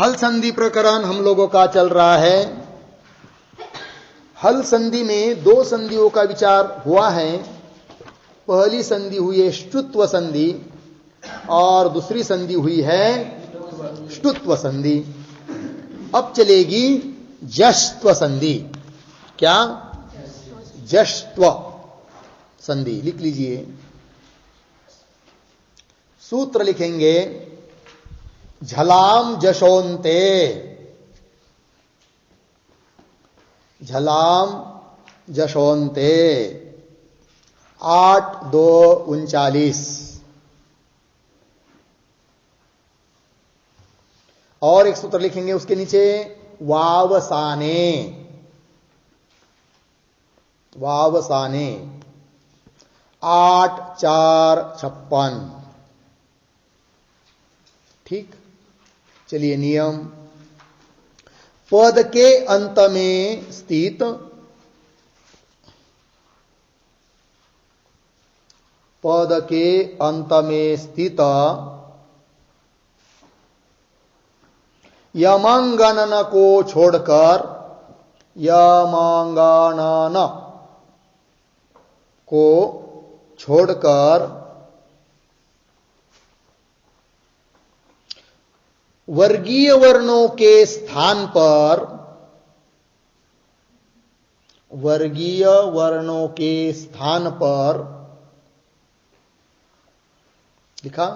हल संधि प्रकरण हम लोगों का चल रहा है। हल संधि में दो संधियों का विचार हुआ है। पहली संधि हुई है ष्टुत्व संधि और दूसरी संधि हुई है ष्टुत्व संधि। अब चलेगी जश्त्व संधि। क्या? जश्त्व संधि। लिख लीजिए, सूत्र लिखेंगे झलाम जशोन्ते। झलाम जशोन्ते 8-2-39। और एक सूत्र लिखेंगे उसके नीचे वावसाने। वावसाने 8-4-56। ठीक। चलिए, नियम। पद के अंत में स्थित पद के अंत में स्थित यमंगनन को छोड़कर यमंगनन को छोड़कर वर्गीय वर्णों के स्थान पर वर्गीय वर्णों के स्थान पर लिखा,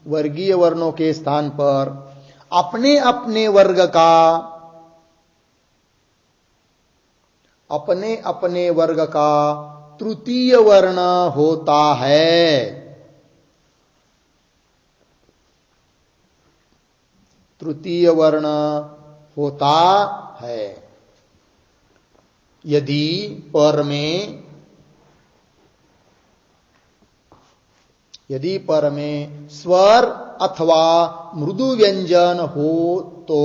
वर्गीय वर्णों के स्थान पर अपने अपने वर्ग का तृतीय वर्ण होता है। तृतीय वर्ण होता है यदि पर में स्वर अथवा मृदु व्यंजन हो तो।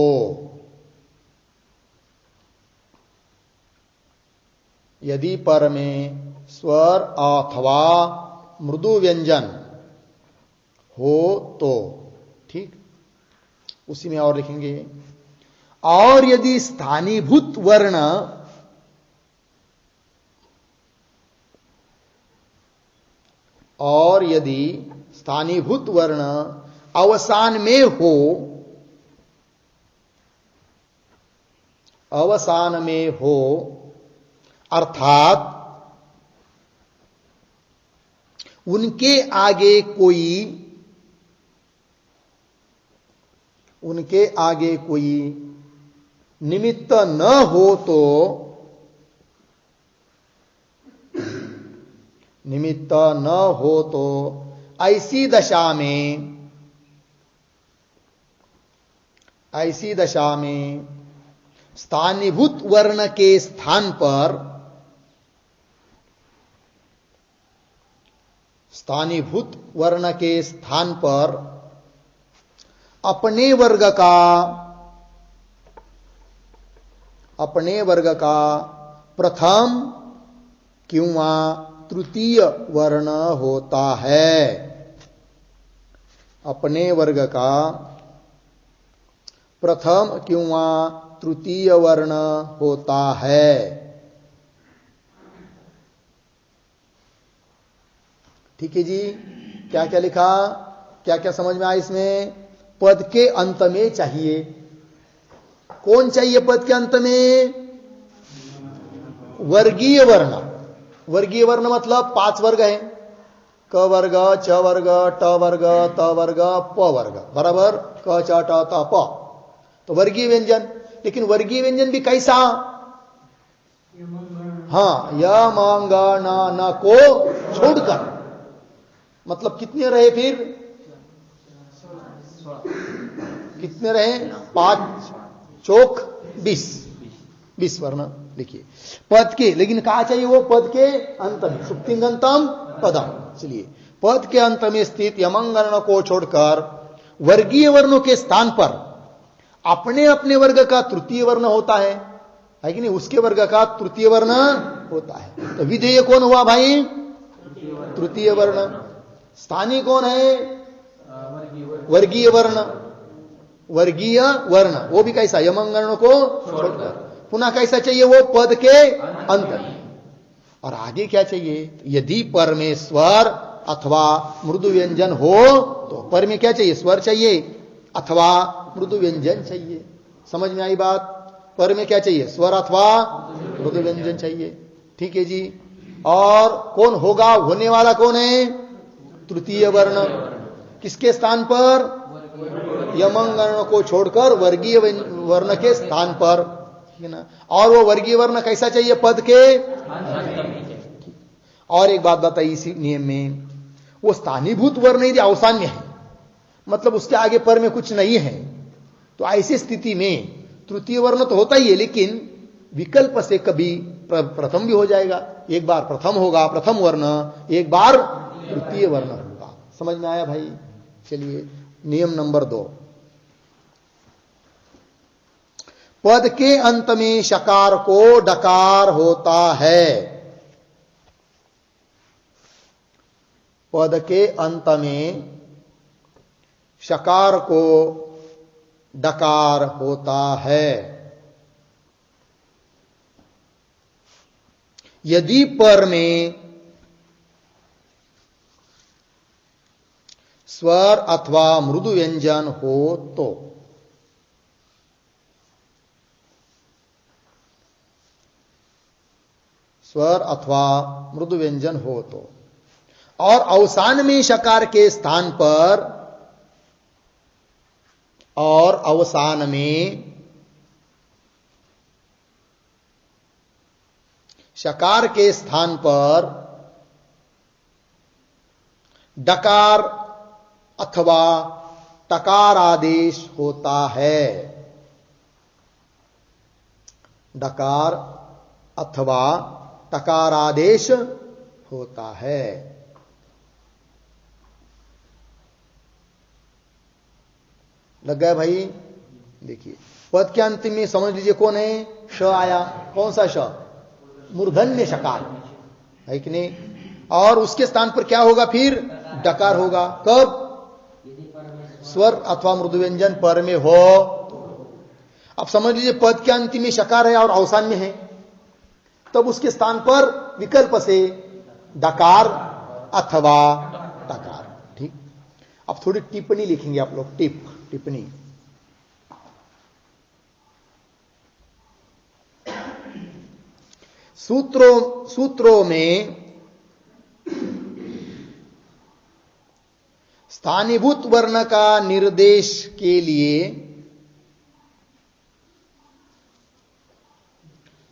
यदि पर में स्वर अथवा मृदु व्यंजन हो तो। ठीक। उसी में और लिखेंगे, और यदि स्थानीभूत वर्ण अवसान में हो अर्थात उनके आगे कोई निमित्त न हो तो ऐसी दशा में स्थानीभूत वर्ण के स्थान पर अपने वर्ग का प्रथम किंवा तृतीय वर्ण होता है। अपने वर्ग का प्रथम किंवा तृतीय वर्ण होता है। ठीक है जी। क्या क्या लिखा? क्या क्या समझ में आया इसमें? पद के अंत में चाहिए। कौन चाहिए पद के अंत में? वर्गीय वर्ण। वर्गीय वर्ण मतलब 5 वर्ग है। क वर्ग, च वर्ग, ट वर्ग, त वर्ग, प वर्ग, बराबर क च ट त प। तो वर्गीय व्यंजन। लेकिन वर्गीय व्यंजन भी कैसा? हाँ, यमंगनन को छोड़कर। मतलब कितने रहे फिर? कितने रहे? 5 चौक 20 वर्ण लिखिए पद के। लेकिन कहा चाहिए वो पद के अंत में, सुप्तिंगंतम पदम। चलिए, पद के अंत में स्थित यमंगनन को छोड़कर वर्गीय वर्णों के स्थान पर अपने अपने वर्ग का तृतीय वर्ण होता है कि नहीं? उसके वर्ग का तृतीय वर्ण होता है। तो विधेय कौन हुआ भाई? तृतीय वर्ण। स्थानीय कौन है? वर्गीय वर्ण। वर्गीय वर्ण, वो भी कैसा, यमंगर्ण को छोड़कर। पुनः कैसा चाहिए वो, पद के अंत में। और आगे क्या चाहिए, यदि पर में स्वर अथवा मृदु व्यंजन हो तो पर में क्या चाहिए, स्वर चाहिए अथवा मृदु व्यंजन चाहिए। समझ में आई बात, पर में क्या चाहिए, स्वर अथवा मृदु व्यंजन चाहिए। ठीक है जी। और कौन होगा, होने वाला कौन है, तृतीय वर्ण। किसके स्थान पर, यमंगर्ण को छोड़कर वर्गीय वर्ण के स्थान पर, है ना। और वो वर्गीय वर्ण कैसा चाहिए, पद के। और एक बात बताइए इसी नियम में, वो स्थानीभूत वर्ण यदि अवसान में है, मतलब उसके आगे पर में कुछ नहीं है, तो ऐसी स्थिति में तृतीय वर्ण तो होता ही है, लेकिन विकल्प से कभी प्रथम भी हो जाएगा। एक बार प्रथम होगा, प्रथम वर्ण, एक बार तृतीय वर्ण होगा। समझ में आया भाई। चलिए नियम नंबर 2, पद के अंत में शकार को डकार होता है। पद के अंत में शकार को डकार होता है यदि पर में स्वर अथवा मृदु व्यंजन हो तो। स्वर अथवा मृदु व्यंजन हो तो। और अवसान में शकार के स्थान पर, और अवसान में शकार के स्थान पर डकार अथवा टकार आदेश होता है। डकार अथवा टकार आदेश होता है। लग गया भाई। देखिए पद के अंतिम में समझ लीजिए कौन है, श आया। कौन सा श, मूर्धन्य शकार है कि नहीं। और उसके स्थान पर क्या होगा, फिर डकार होगा। कब, स्वर अथवा मृदु व्यंजन पर में हो। अब समझ लीजिए पद के अंतिम में शकार है और अवसान में है, तब उसके स्थान पर विकल्प से डकार अथवा टकार। ठीक। अब थोड़ी टिप्पणी लिखेंगे आप लोग, टिप्पणी। सूत्रों में स्थानीभूत वर्ण का निर्देश के लिए,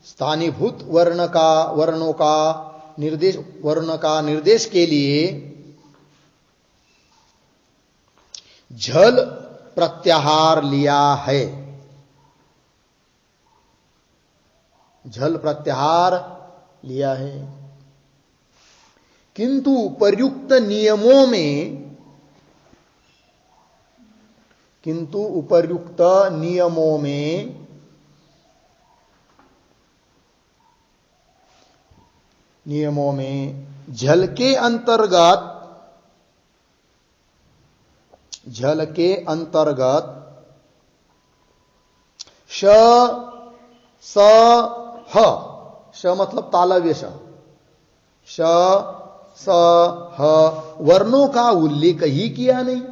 स्थानीभूत वर्ण का निर्देश के लिए झल प्रत्याहार लिया है। झल प्रत्याहार लिया है। किंतु उपर्युक्त नियमों में, नियमों में झल के अंतर्गत श स ह, श मतलब तालव्य श, स ह वर्णों का उल्लेख ही किया नहीं।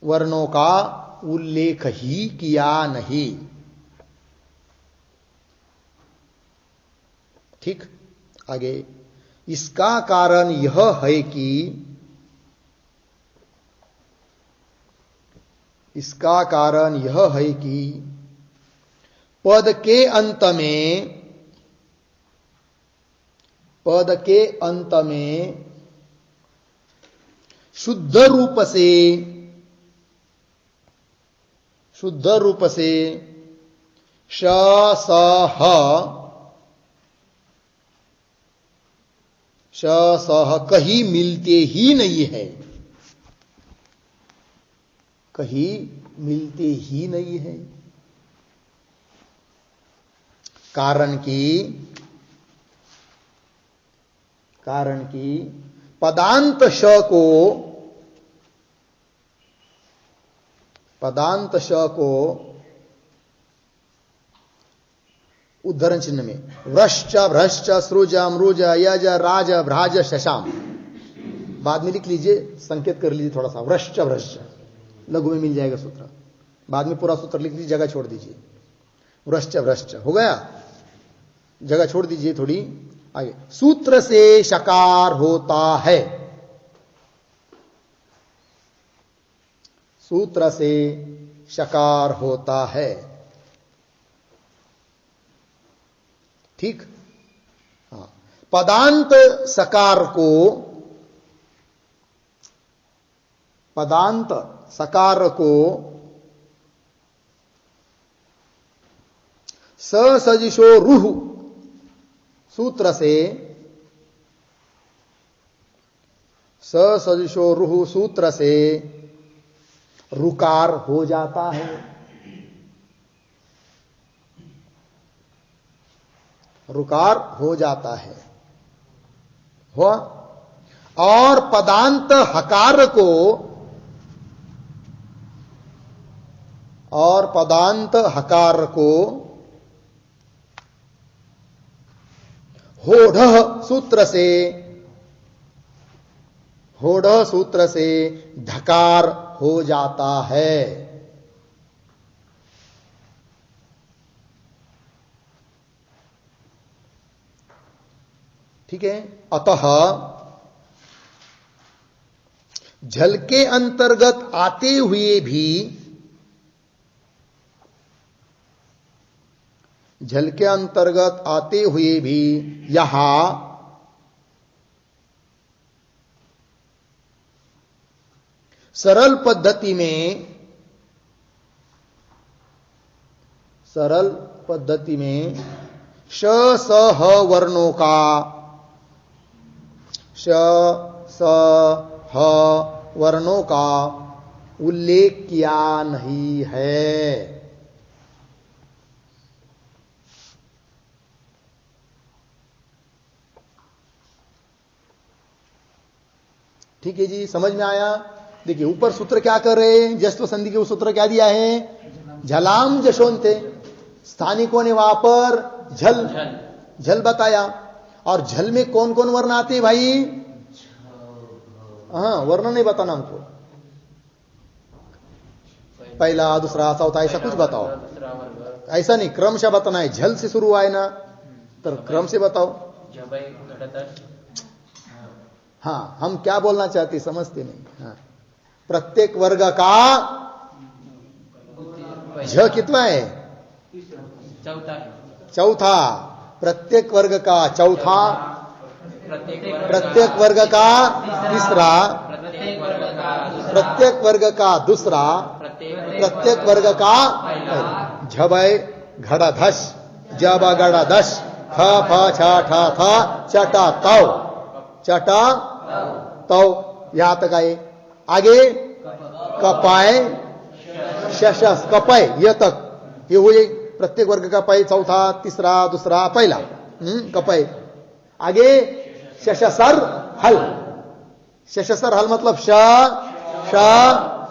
वर्णों का उल्लेख ही किया नहीं। ठीक। आगे, इसका कारण यह है कि पद के अंत में शुद्ध रूप से श स ह कहीं मिलते ही नहीं है। कहीं मिलते ही नहीं है। कारण कि पदांत श को पदांत श को उद्धरण चिन्ह में वृश्च भ्रश्च सृज मृज यज राज भ्राज शशाम, बाद में लिख लीजिए, संकेत कर लीजिए थोड़ा सा, वृश्च भ्रश्च लघु में मिल जाएगा सूत्र, बाद में पूरा सूत्र लिख लीजिए, जगह छोड़ दीजिए, वृश्च भ्रश्च हो गया, जगह छोड़ दीजिए थोड़ी आगे। सूत्र से शकार होता है, सूत्र से शकार होता है, ठीक। हाँ, पदांत सकार को, पदांत सकार को ससजिशो रुह सूत्र से, ससजिशो रुह सूत्र से रुकार हो जाता है, रुकार हो जाता है, हुआ। और पदांत हकार को, और पदांत हकार को होढ़ सूत्र से, होढ़ सूत्र से ढकार हो जाता है, ठीक है। अतः झल के अंतर्गत आते हुए भी, झल के अंतर्गत आते हुए भी यहां सरल पद्धति में, सरल पद्धति में श स ह वर्णों का, श स ह वर्णों का उल्लेख किया नहीं है, ठीक है जी, समझ में आया। देखिए ऊपर सूत्र क्या कर रहे हैं, जस्व संधि के सूत्र क्या दिया है, झलाम जशोंते, स्थानिकों ने वहां पर झल झल बताया, और झल में कौन कौन वर्ण आते हैं भाई, हाँ वर्ण नहीं बताना हमको, पहला दूसरा चौथा ऐसा कुछ बताओ, ऐसा नहीं क्रमशः बताना है, झल से शुरू आए ना तो क्रम से बताओ। हाँ हम क्या बोलना चाहते समझते नहीं। हाँ, प्रत्येक वर्ग का झ कितना है, चौथा, प्रत्येक वर्ग का चौथा, प्रत्येक वर्ग का तीसरा, प्रत्येक वर्ग का दूसरा, प्रत्येक वर्ग का झबय घड़ाधस, जब गड़ाधस, ख फ छ ठ थ चटा तव, चटा तव, यहां तक आए। आगे कपाय शशस कपाय, यह तक ये हुए प्रत्येक वर्ग का पय, चौथा तीसरा दूसरा पहला, कपाय। आगे शशसर हल, शशसर हल मतलब श श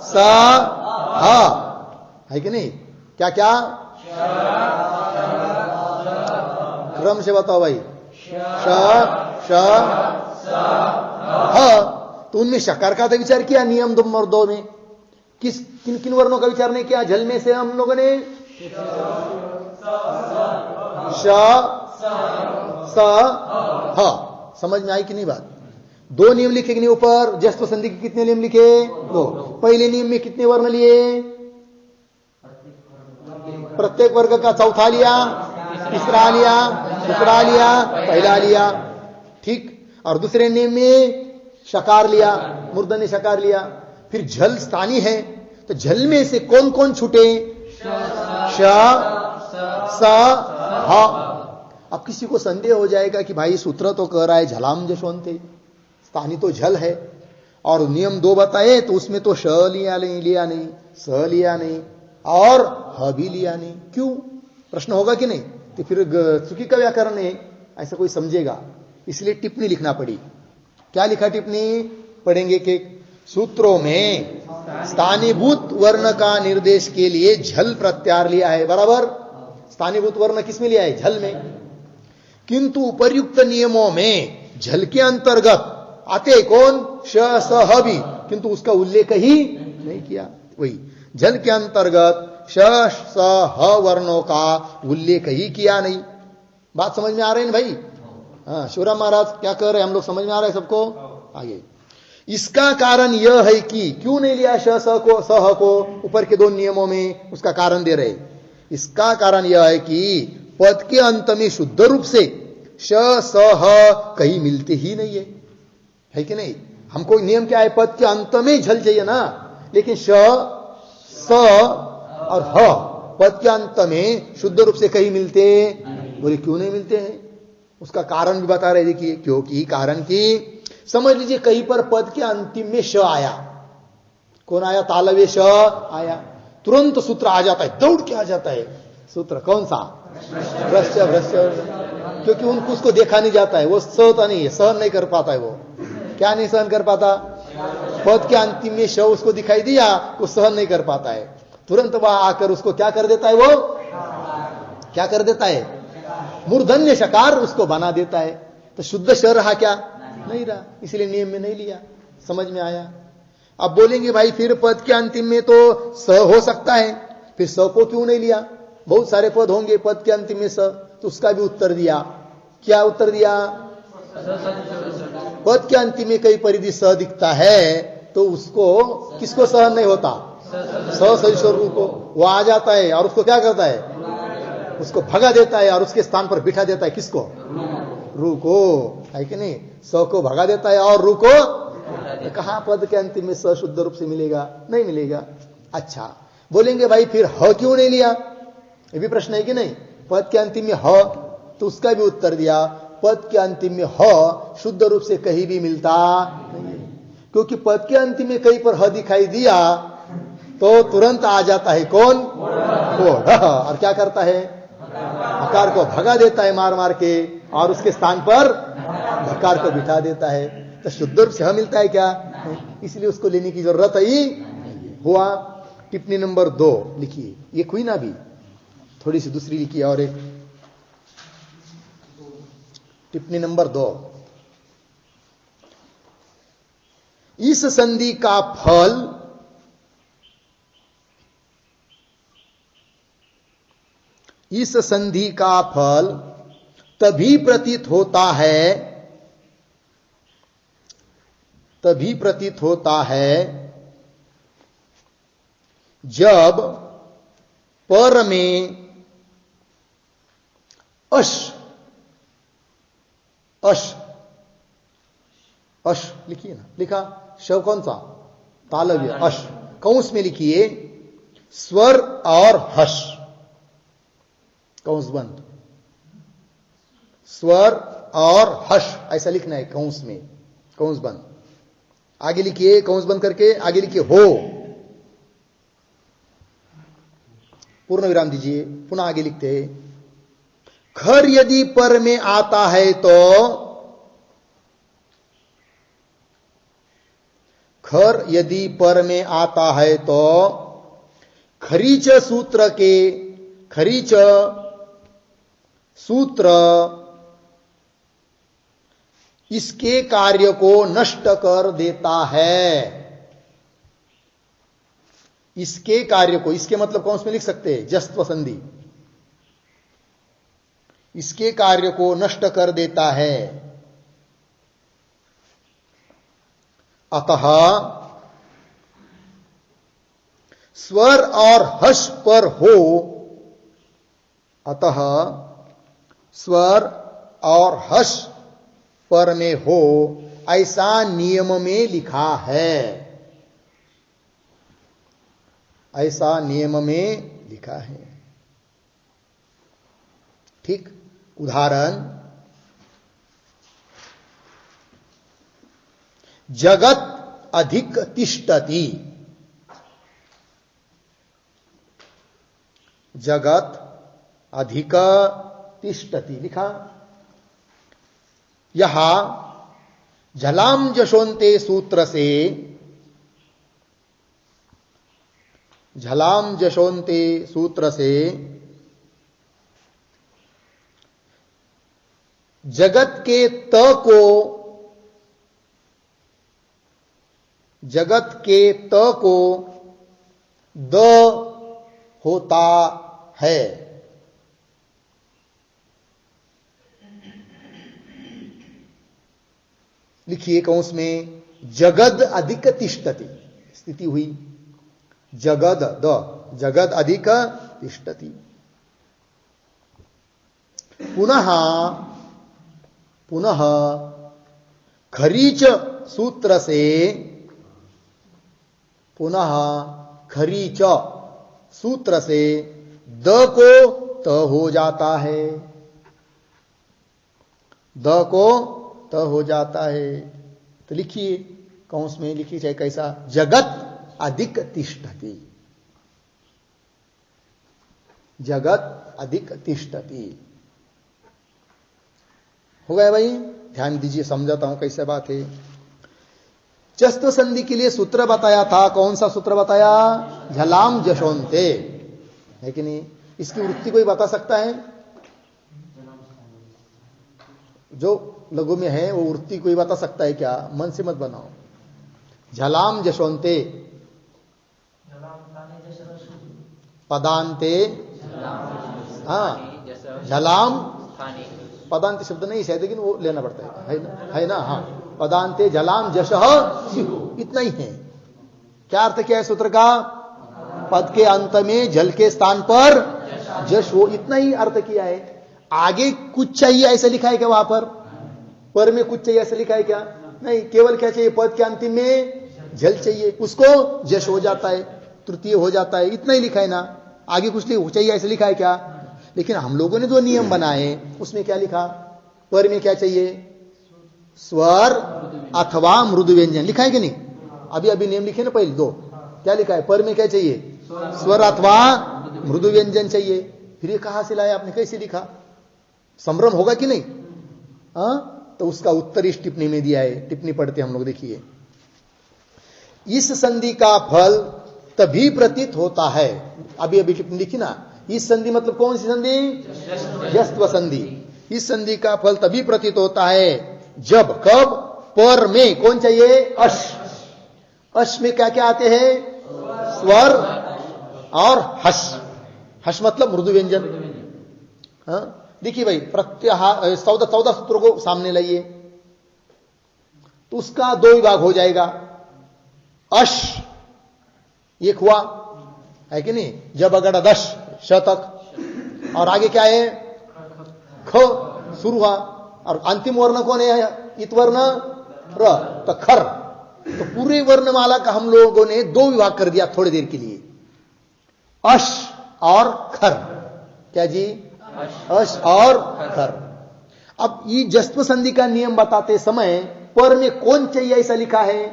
स ह है कि नहीं, क्या क्या क्रम से बताओ भाई, श श ह, तो उनमें शकार का तो विचार किया नियम 2 और 2 में, किस किन किन वर्णों का विचार नहीं किया, झल में से हम लोगों ने श स ह, समझ में आई कि नहीं बात। 2 नियम लिखे कि नहीं ऊपर, जस्व संधि के कितने नियम लिखे, 2। पहले नियम में कितने वर्ण लिए, प्रत्येक वर्ग का चौथा लिया, तीसरा लिया, दूसरा लिया, पहला लिया, ठीक। और दूसरे नियम में शकार लिया, मूर्धन्य शकार लिया। फिर झल स्थानीय है, तो झल में से कौन कौन छूटे, श स ह। अब किसी को संदेह हो जाएगा कि भाई सूत्र तो कह रहा है झलाम जशवंते, स्थानीय तो झल है, और नियम 2 बताए तो उसमें तो श लिया नहीं, स लिया नहीं, और ह भी लिया नहीं, क्यों, प्रश्न होगा कि नहीं। तो फिर चुकी का व्याकरण है, ऐसा कोई समझेगा, इसलिए टिप्पणी लिखना पड़ी। क्या लिखा टिप्पणी, पढ़ेंगे कि सूत्रों में स्थानीभूत वर्ण का निर्देश के लिए झल प्रत्यार लिया है, बराबर। स्थानीभूत वर्ण किसमें लिया है? झल में। किंतु उपर्युक्त नियमों में झल के अंतर्गत आते कौन? श स ह भी, किंतु उसका उल्लेख ही नहीं किया। वही झल के अंतर्गत श स ह वर्णों का उल्लेख ही किया नहीं। बात समझ में आ रही है भाई? हाँ, शिवराम महाराज क्या कह रहे हैं, हम लोग समझ में आ रहा है सबको? आगे इसका कारण यह है कि क्यों नहीं लिया श स को, स ह को ऊपर के दो नियमों में, उसका कारण दे रहे। इसका कारण यह है कि पद के अंत में शुद्ध रूप से श स ह कहीं मिलते ही नहीं है कि नहीं? हमको नियम क्या है? पद के अंत में झल चाहिए ना, लेकिन श स और ह पद के अंत में शुद्ध रूप से कहीं मिलते? बोले क्यों नहीं मिलते हैं? उसका कारण भी बता रहे। देखिए क्योंकि कारण की समझ लीजिए कहीं पर पद के अंतिम में श आया। कौन आया? तालव्य श आया, तुरंत सूत्र आ जाता है, दौड़ के आ जाता है सूत्र। कौन सा? भ्रश्य भ्रश्य, क्योंकि उनको उसको देखा नहीं जाता है, वो सहता नहीं है, सहन नहीं कर पाता है। वो क्या नहीं सहन कर पाता? पद के अंतिम में श उसको दिखाई दिया, वो सहन नहीं कर पाता है। तुरंत वह आकर उसको क्या कर देता है? वो क्या कर देता है? मूर्धन्य शकार उसको बना देता है। तो शुद्ध श रहा क्या? नहीं रहा, इसलिए नियम में नहीं लिया। समझ में आया? अब बोलेंगे भाई फिर पद के अंतिम में तो स हो सकता है, फिर स को क्यों नहीं लिया? बहुत सारे पद होंगे पद के अंतिम में स। तो उसका भी उत्तर दिया। क्या उत्तर दिया? पद के अंतिम में कई परिधि स दिखता है तो उसको किसको सहन नहीं होता? स सहिष्णु रू को। वो आ जाता है और उसको क्या करता है? उसको भगा देता है और उसके स्थान पर बिठा देता है। किसको? रू को, है कि नहीं? स को भगा देता है और रू को कहां पद के अंतिम में स शुद्ध रूप से मिलेगा? नहीं मिलेगा। अच्छा, बोलेंगे भाई फिर ह क्यों नहीं लिया? ये भी प्रश्न है कि नहीं? पद के अंतिम में ह, तो उसका भी उत्तर दिया। पद के अंतिम में ह शुद्ध रूप से कहीं भी मिलता नहीं, क्योंकि पद के अंतिम में कहीं पर ह दिखाई दिया तो तुरंत आ जाता है कौन? कोढ़। और क्या करता है? हकार को भगा देता है मार मार के और उसके स्थान पर हकार को बिठा देता है। तो शुद्ध रूप से ह मिलता है क्या? इसलिए उसको लेने की जरूरत ही हुआ। टिप्पणी नंबर 2 लिखिए। ये कोई ना भी थोड़ी सी दूसरी लिखिए और एक टिप्पणी नंबर 2। इस संधि का फल इस संधि का फल तभी प्रतीत होता है जब पर में अश लिखिए ना, लिखा शव कौन सा? तालव्य अश, कौंस में लिखिए स्वर और हश, कौंस बंद, स्वर और हश ऐसा लिखना है कौंस में, कौंस बंद। आगे लिखिए कौंस बंद करके, आगे लिखिए हो, पूर्ण विराम दीजिए, पुनः आगे लिखते हैं। खर यदि पर में आता है तो खर यदि पर में आता है तो खरीच सूत्र के खरीच सूत्र इसके कार्य को नष्ट कर देता है। इसके कार्य को, इसके मतलब कौन से में लिख सकते हैं? जस्त्व संधि। इसके कार्य को नष्ट कर देता है। अतः स्वर और हर्ष पर हो, अतः स्वर और हर्ष पर में हो ऐसा नियम में लिखा है, ऐसा नियम में लिखा है। ठीक, उदाहरण जगत अधिक तिष्ठति, जगत अधिक तिष्ठति लिखा। यहां झलाम जशोन्ते सूत्र से झलाम जशोंते सूत्र से जगत के त को द होता है। लिखिए कौंस में जगद अधिक तिष्ठति, स्थिति हुई जगद द जगद अधिक तिष्ठति। पुनः पुनः खरीच सूत्र से पुनः खरीच सूत्र से द को त हो जाता है, द को त हो जाता है। तो लिखिए कौंस में लिखिए चाहे कैसा, जगत अधिक तिष्ठति, जगत अधिक तिष्ठति। हो गया भाई, ध्यान दीजिए, समझाता हूं कैसे बात है। जस्त्व संधि के लिए सूत्र बताया था, कौन सा सूत्र बताया, झलाम जशोंते, है कि नहीं। इसकी वृत्ति कोई बता सकता है, जो लघु में है वो वृत्ति कोई बता सकता है क्या, मन से मत बनाओ। झलाम जशोंते पदांते, हाँ झलाम पदांत शब्द नहीं शायद, लेकिन वो लेना पड़ता है ना, हाँ पदांते झलाम जशः स्युः, इतना ही है। क्या अर्थ क्या है सूत्र का, पद के अंत में जल के स्थान पर जश हो, इतना ही अर्थ किया है। आगे कुछ चाहिए ऐसा लिखा है क्या, वहां पर में कुछ चाहिए ऐसा लिखा है क्या, नहीं, केवल क्या चाहिए, पद के अंतिम में जल चाहिए, उसको जश हो जाता है, तृतीय हो जाता है, इतना ही लिखा है ना। आगे कुछ चाहिए ऐसा लिखा है क्या। लेकिन हम लोगों ने जो नियम बनाए उसमें क्या लिखा, पर में क्या चाहिए, स्वर अथवा मृदु व्यंजन लिखा है कि नहीं। अभी नियम लिखे ना पहले दो, क्या लिखा है, पर में क्या चाहिए, स्वर अथवा मृदु व्यंजन चाहिए। फिर ये कहां से लाया आपने, कैसे लिखा, संभ्रम होगा कि नहीं। तो उसका उत्तर इस टिप्पणी में दिया है, टिप्पणी पढ़ते हम लोग, देखिए। इस संधि का फल तभी प्रतीत होता है, अभी टिप्पणी लिखी ना, इस संधि मतलब कौन सी संधि, जस्त्व संधि। इस संधि का फल तभी प्रतीत होता है जब, कब, पर में कौन चाहिए, अश, अश में क्या क्या आते हैं, स्वर और हस, हस मतलब मृदु व्यंजन। देखिए भाई, प्रत्याहार 14 सूत्रों को सामने लाइए तो उसका दो विभाग हो जाएगा। अश एक हुआ है कि नहीं, जब अगड़ दश शतक, और आगे क्या है, ख शुरू हुआ, और अंतिम वर्ण कौन है, इत वर्ण र, तो खर। तो पूरे वर्णमाला का हम लोगों ने दो विभाग कर दिया थोड़ी देर के लिए, अश और खर। क्या जी, अश और खर। अब ये जस्त्व संधि का नियम बताते समय पर में कौन चाहिए ऐसा लिखा है,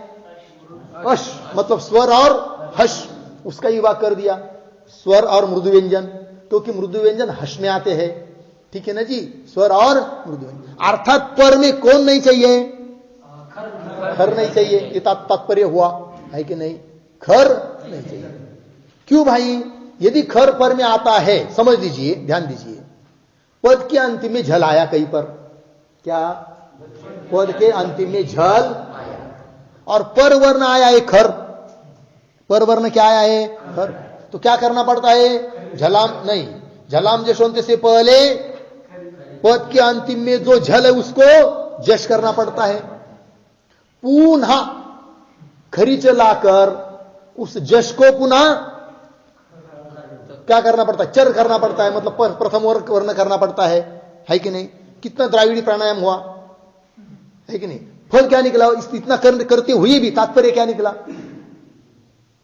अश मतलब स्वर और हश, उसका विभाग कर दिया, स्वर और मृदु व्यंजन, क्योंकि मृदु व्यंजन हश में आते हैं, ठीक है ना जी, स्वर और मृदु व्यंजन। अर्थात पर में कौन नहीं चाहिए, खर नहीं चाहिए, ये तात्पर्य हुआ है कि नहीं, खर नहीं चाहिए। क्यों भाई, यदि खर पर में आता है, समझ लीजिए, ध्यान दीजिए, पद के अंतिम में झल आया कहीं पर, क्या, पद के अंतिम में झल और पर वर्ण आया है खर, पर वर्ण क्या आया है, खर। तो क्या करना पड़ता है, झलाम नहीं, झलाम जशोंते से पहले पद के अंतिम में जो झल है उसको जश करना पड़ता है, पुनः खरीच लाकर उस जश को पुनः क्या करना पड़ता है, चर करना पड़ता है, मतलब प्रथम वर्ण करना पड़ता है कि नहीं। कितना द्राविड़ी प्राणायाम हुआ है कि नहीं, फल क्या निकला, इतना करते हुए भी तात्पर्य क्या निकला,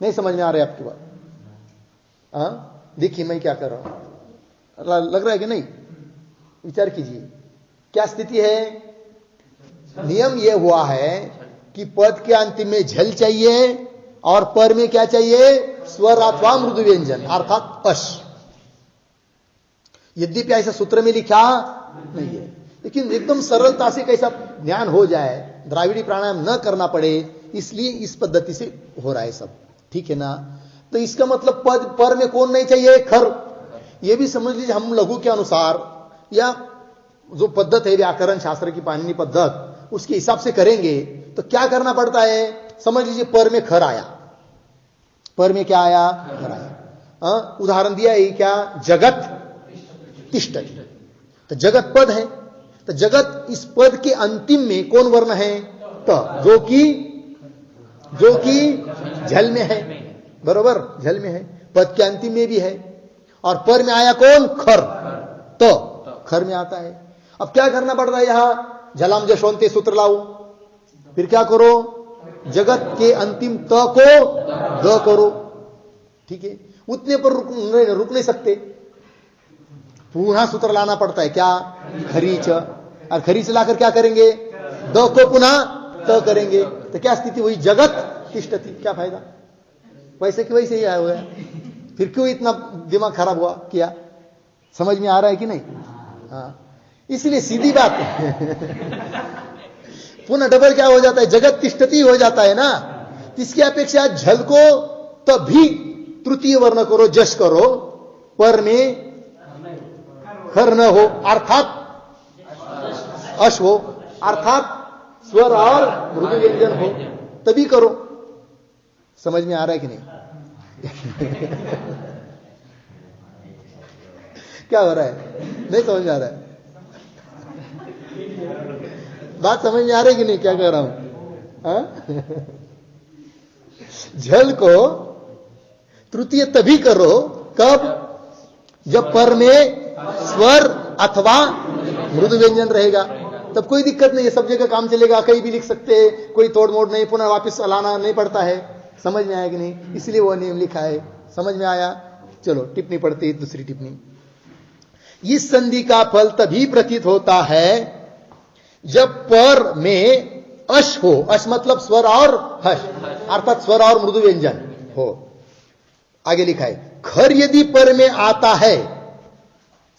नहीं समझ में आ रहा है आपकी बात। देखिए मैं क्या कर रहा हूं, लग रहा है कि नहीं, विचार कीजिए क्या स्थिति है। नियम यह हुआ है कि पद के अंतिम में झल चाहिए और पर में क्या चाहिए, स्वर अथवा मृदु व्यंजन अर्थात अश। यद्यपि ऐसा सूत्र में लिखा नहीं है, लेकिन एकदम सरलता से कैसा ज्ञान हो जाए, द्राविड़ी प्राणायाम न करना पड़े, इसलिए इस पद्धति से हो रहा है सब, ठीक है ना। तो इसका मतलब पद पर में कौन नहीं चाहिए? खर। यह भी समझ लीजिए हम लघु के अनुसार या जो पद्धत है व्याकरण शास्त्र की पाणिनि पद्धत उसके हिसाब से करेंगे तो क्या करना पड़ता है? समझ लीजिए पर में खर आया, पर में क्या आया? खर आया। उदाहरण दिया है क्या? जगत तिष्ठति, तो जगत पद है, तो जगत इस पद के अंतिम में कौन वर्ण है? त, जो कि झल में है, बरोबर, झल में है, पद के अंतिम में भी है, और पर में आया कौन? खर, तो खर में आता है। अब क्या करना पड़ता है? यहां झलाम जशवंते सूत्र लाओ, फिर क्या करो? जगत के अंतिम त को द करो, ठीक है। उतने पर रुक नहीं सकते, पुनः सूत्र लाना पड़ता है। क्या? खरीच, और खरीच लाकर क्या करेंगे? द को पुनः त करेंगे, तो क्या स्थिति हुई? जगत तिष्ठति। क्या फायदा? वैसे कि वैसे ही आया हुआ है, फिर क्यों इतना दिमाग खराब हुआ किया? समझ में आ रहा है कि नहीं? हाँ, इसलिए सीधी बात पुनः डबल क्या हो जाता है? जगत तिष्ठति हो जाता है ना। इसकी अपेक्षा झल को तभी तृतीय वर्ण करो, जश करो, पर में खर न हो, अर्थात अश हो, अर्थात स्वर और मृदु व्यंजन हो, तभी करो। समझ में आ रहा है कि नहीं? क्या हो रहा है? नहीं समझ में आ रहा है? बात समझ में आ रही कि नहीं? क्या कह रहा हूं? झल को तृतीय तभी करो, कब? जब पर में स्वर अथवा मृदु व्यंजन रहेगा, तब कोई दिक्कत नहीं है, सब जगह काम चलेगा, कहीं भी लिख सकते हैं, कोई तोड़ मोड़ नहीं, पुनः वापस लाना नहीं पड़ता है। समझ में आया कि नहीं? इसलिए वो नियम लिखा है। समझ में आया? चलो टिप्पणी पढ़ते हैं, दूसरी टिप्पणी। इस संधि का फल तभी प्रतीत होता है जब पर में अश हो, अश मतलब स्वर और हश, अर्थात स्वर और मृदु व्यंजन हो। आगे लिखा है खर यदि पर में आता है,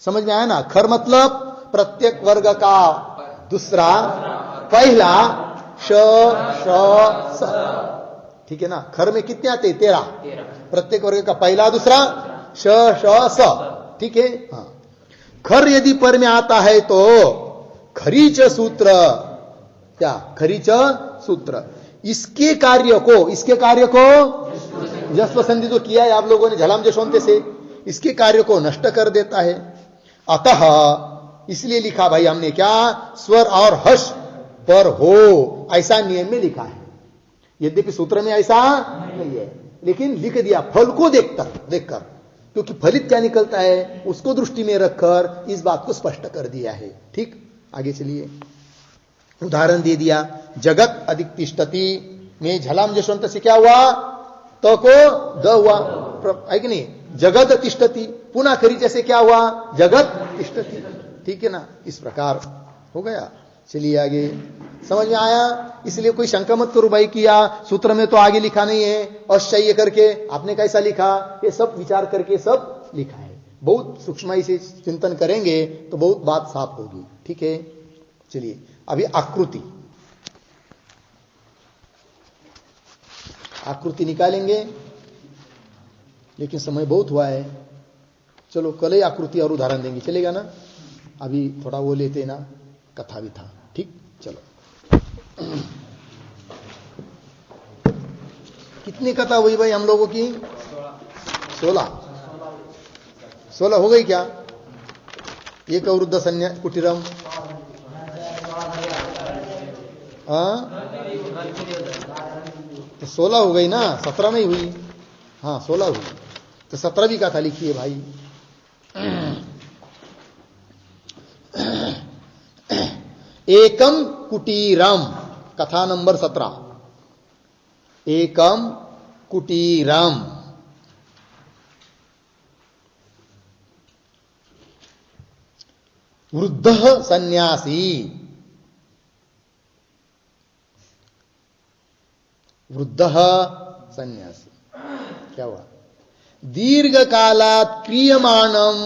समझ में आया ना? खर मतलब प्रत्येक वर्ग का दूसरा, पहला श श स, ठीक है ना? खर में कितने आते? 13। प्रत्येक वर्ग का पहला दूसरा श श स, ठीक है। हाँ, खर यदि पर में आता है तो खरीच सूत्र, क्या? खरीच सूत्र इसके कार्य को जस्व संधि जो किया है आप लोगों ने झलाम जशोंते से, इसके कार्य को नष्ट कर देता है। अतः इसलिए लिखा भाई हमने, क्या? स्वर और हर्ष पर हो, ऐसा नियम में लिखा है। यद्यपि सूत्र में ऐसा नहीं है, लेकिन लिख दिया फल को देखकर, क्योंकि फलित क्या निकलता है उसको दृष्टि में रखकर इस बात को स्पष्ट कर दिया है। ठीक, आगे चलिए। उदाहरण दे दिया, जगत अधिक तिष्ठति में झलाम जशवंत से क्या हुआ? तो को द हुआ, है कि नहीं? जगत तिष्ठति, पुनः खरी जैसे क्या हुआ? जगत तिष्ठति, ठीक है ना? इस प्रकार हो गया। चलिए आगे, समझ में आया? इसलिए कोई शंका मत करो भाई किया सूत्र में तो आगे लिखा नहीं है, अश्चय करके आपने कैसा लिखा, ये सब विचार करके सब लिखा है। बहुत सूक्ष्म से चिंतन करेंगे तो बहुत बात साफ होगी। ठीक है, चलिए अभी आकृति निकालेंगे, लेकिन समय बहुत हुआ है। चलो कल ही आकृति और उदाहरण देंगे, चलेगा ना? अभी थोड़ा वो लेते ना, कथा भी था। ठीक, चलो। कितनी कथा हुई भाई हम लोगों की? 16 हो गई क्या? एक वृद्ध संन्यास कुटीरम, तो 16 हो गई ना, 17 नहीं हुई। हाँ 16 हुई, तो 17वीं कथा लिखिए भाई। एकम कुटीरम, कथा नंबर 17। एकम कुटीरम। वृद्ध सन्यासी, वृद्ध सन्यासी क्या हुआ? दीर्घ कालात् क्रियमाणम,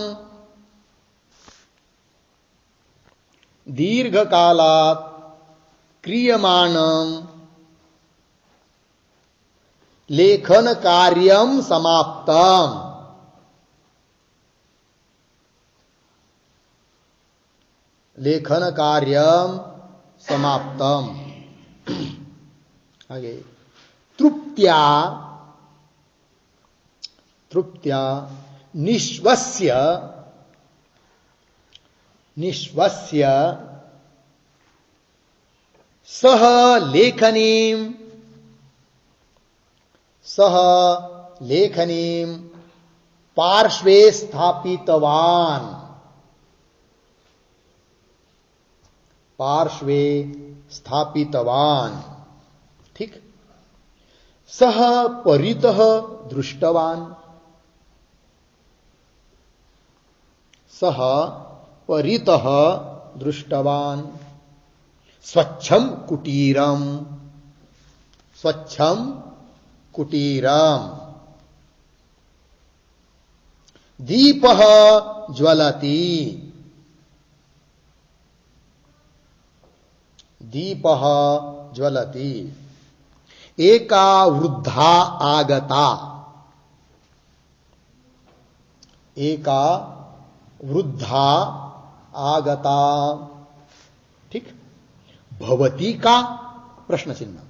दीर्घ कालात् क्रियमाणम लेखन कार्यम समाप्तम। लेखन कार्यम समाप्तम। आगे तृप्त्या तृप्त्या निश्वस्य निश्वस्य सह लेखनीम पार्श्वे स्थापितवान। पार्श्वे स्थापितवान। ठीक। सह परितः दृष्टवान। सह परितः दृष्टवान। स्वच्छम कुटीरम। स्वच्छम कुटीरम। दीपः ज्वलति। दीपः ज्वलति। एका वृद्धा आगता। एका वृद्धा आगता। ठीक। भवती का प्रश्न चिन्ह।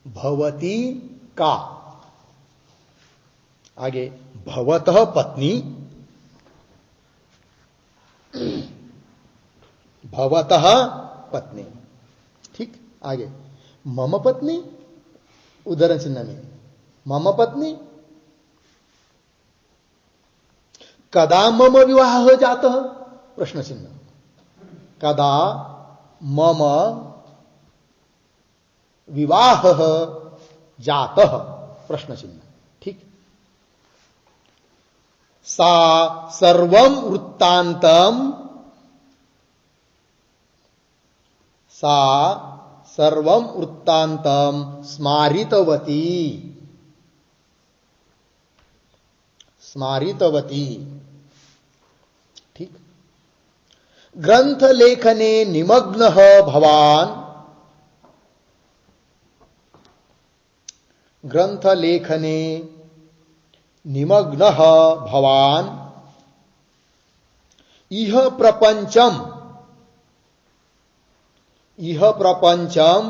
भवती का। आगे भवतः पत्नी। भवतः पत्नी। ठीक। आगे मम पत्नी, उदाहरण चिन्ह में मम पत्नी। कदा मम विवाह जातः प्रश्न चिन्ह। कदा मम विवाहः जातः प्रश्न चिन्ह। ठीक। सा सर्वं वृत्तान्तम। सा सर्वं वृत्तान्तम स्मारितवती। स्मारितवती। ठीक। ग्रंथ लेखने निमग्नः भवान। ग्रंथ लेखने निमग्नः भवान। इह प्रपंचम। इह प्रपंचम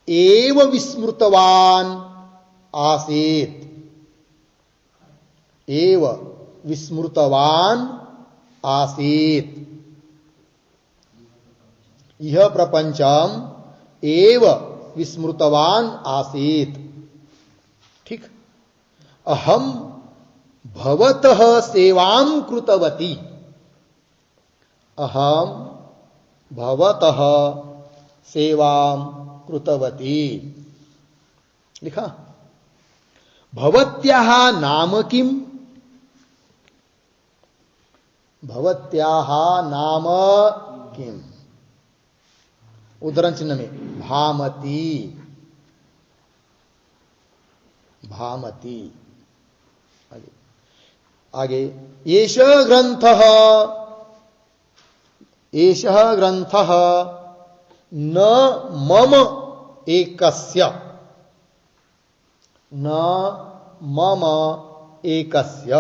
एव विस्मृतवान आसीत्। एव विस्मृतवान आसीत्। यह प्रपंचम एव विस्मृतवान आसीत्। ठीक। अहम भवतः सेवां कृतवती। अहम भवतः सेवां कृतवती। लिखा। भवत्याः नाम किम। भवत्याः नाम किम। उदाहरण चिन्ह में भामती। भामती। आगे एषः ग्रंथः। एषः ग्रंथः न मम एकस्य। न मम एकस्य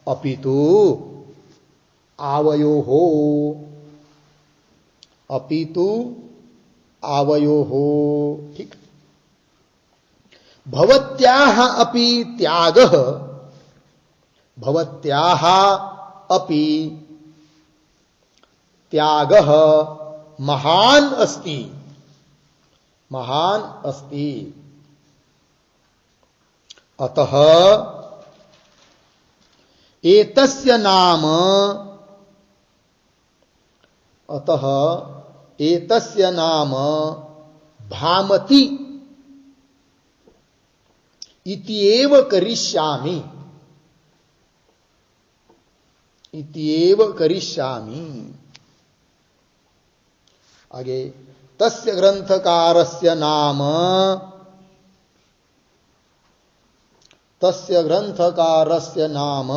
अपितु आवयोः। अपितु आवयोः। ठीक। भवत्याः अपि त्यागः। भवत्याः अपि त्यागः महान अस्ति। महान अस्ति। अतः एतस्य नाम। अतः एतस्य नाम भामती इत्येव करिष्यामि। इत्येव करिष्यामि। आगे तस्य ग्रंथकारस्य नाम। तस्य ग्रंथकारस्य नाम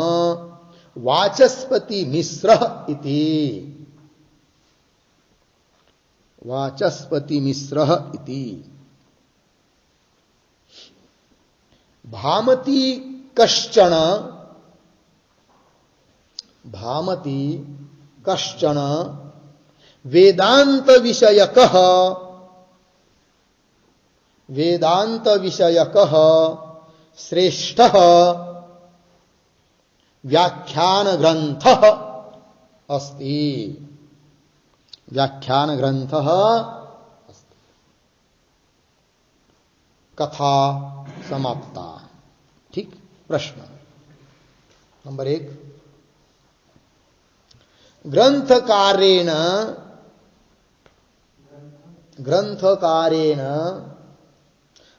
वाचस्पति मिश्रः इति। वाचस्पति मिश्रः इति। भामती कश्चन वेदांत विषयकः श्रेष्ठः व्याख्यान ग्रंथः अस्ति। व्याख्यान ग्रंथः अस्ति। कथा समाप्ता। ठीक। प्रश्न नंबर 1, ग्रंथकारेण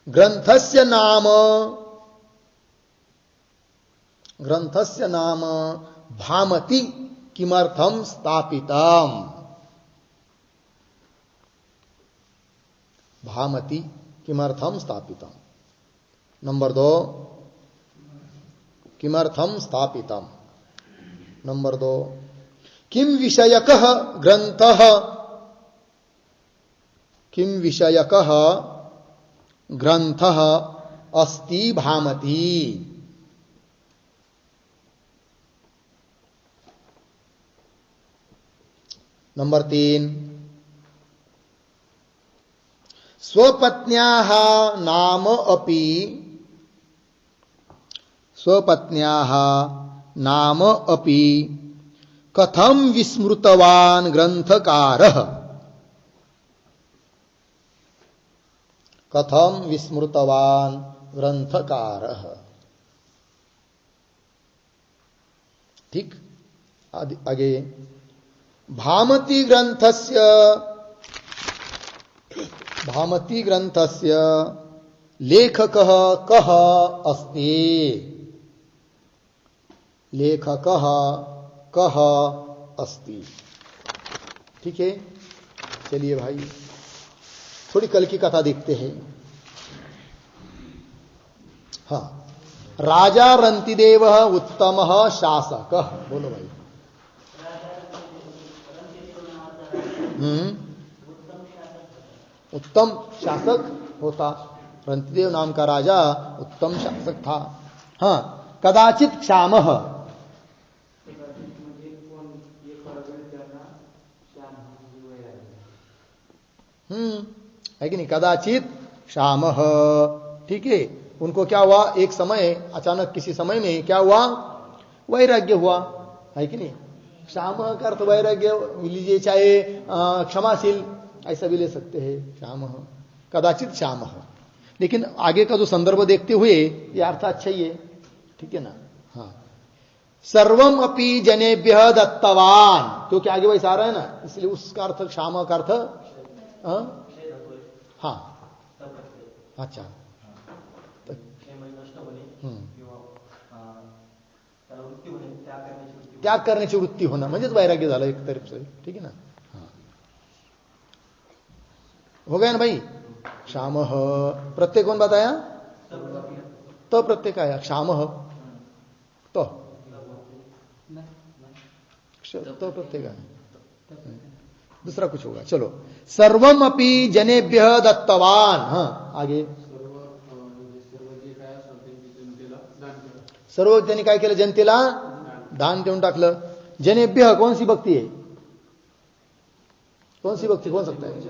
ग्रंथस्य नाम भामति किमर्थं स्थापितम्। भामति किमर्थं स्थापितम्। नंबर 2, किमर्थं स्थापितम्। नंबर 2, किम विषयकः ग्रंथः अस्ति भामति। नंबर 3, स्वपत्न्याः नाम अपि कथं विस्मृतवान् ग्रंथकारः। कथं विस्मृतवान् ग्रंथकारः। ठीक। आगे, भामति ग्रंथस्य लेखकः कः अस्ति। लेखकः कः अस्ति। ठीक है। चलिए भाई, थोड़ी कल की कथा देखते हैं। हाँ, राजा रंतिदेव उत्तमः शासकः। बोलो भाई। उत्तम शासक होता। रंतिदेव नाम का राजा उत्तम शासक था। हाँ, कदाचित क्षामः। है कि नहीं। कदाचित क्षामः। ठीक है। उनको क्या हुआ, एक समय अचानक किसी समय में क्या हुआ, वैराग्य हुआ। है कि नहीं। क्षामः का अर्थ वैराग्य लीजिए, चाहे क्षमाशील, ऐसा भी ले सकते हैं। क्षामः, कदाचित क्षामः। लेकिन आगे का जो संदर्भ देखते हुए यह अर्थ अच्छा ही है। ठीक है ना। हाँ, सर्वम अपि जनेभ्यः दत्तवान, क्योंकि आगे वैसा आ रहा है ना, इसलिए उसका अर्थ क्षामः का अर्थ। हाँ, अच्छा। त्याग करण्याची वृत्ती होणं म्हणजेच वैराग्य झालं एक तरफ से। ठीक है ना। हाँ, हो गया ना भाई। क्षामः प्रत्यय कौन बताया, तो प्रत्यय का आया। क्षामः तो प्रत्यय का, दूसरा कुछ होगा। चलो, सर्वम अपि जनेभ्यः दत्तवान। हाँ, आगे। सर्व त्यांनी काय केलं, जनतेला दान देऊन टाकलं। जनेभ्यः कौन सी भक्ति है, कौन सी भक्ति, कौन सकता है।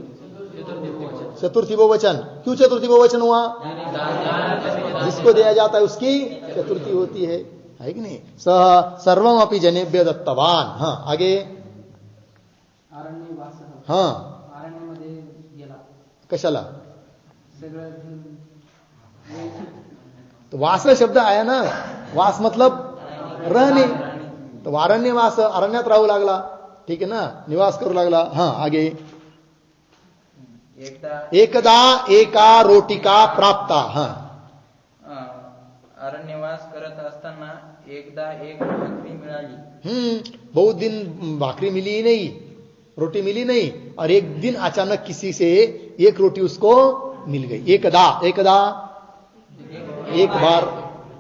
चतुर्थी बहुवचन। क्यों चतुर्थी बहुवचन हुआ, जिसको दिया जाता है उसकी चतुर्थी होती है कि नहीं। सर्वम अपि जनेभ्यः दत्तवान। हाँ, आगे। हाँ, कशाला, तो वास शब्द आया ना। वास मतलब रहणे, तो वारण्यवास, अरण्यात राहू लागला। ठीक है ना, निवास करू लागला। हाँ, आगे। एकदा एका रोटिका प्राप्ता। हाँ, अरण्यवास करत असताना एकदा एक भाकरी मिळाली। बहुत दिन भाकरी मिली ही नहीं, रोटी मिली नहीं, और एक दिन अचानक किसी से एक रोटी उसको मिल गई। एकदा एक बार,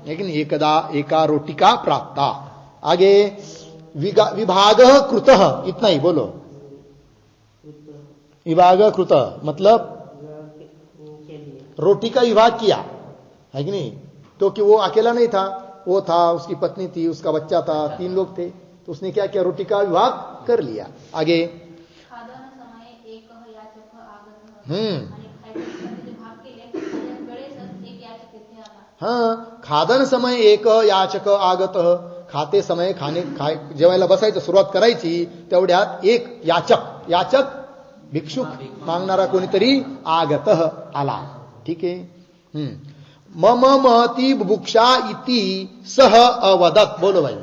लेकिन एकदा एका रोटिका प्राप्ता। आगे, विभागः कृतः, इतना ही बोलो। विभागः कृतः मतलब रोटी का विभाग किया, है कि नहीं। क्योंकि वो अकेला नहीं था, वो था, उसकी पत्नी थी, उसका बच्चा था, 3 लोग थे, तो उसने क्या किया, रोटी का विभाग कर लिया। आगे हाँ, खादन समय एक याचक आगत, खाते समय जेवायला बसायचं सुरुवात करायची तेवढ्यात एक याचक भिक्षुक मागणारा कोणीतरी आगत आला. ठीक आहे. मम महती बुभुक्षा इति सह अवदत. बोलो भाई.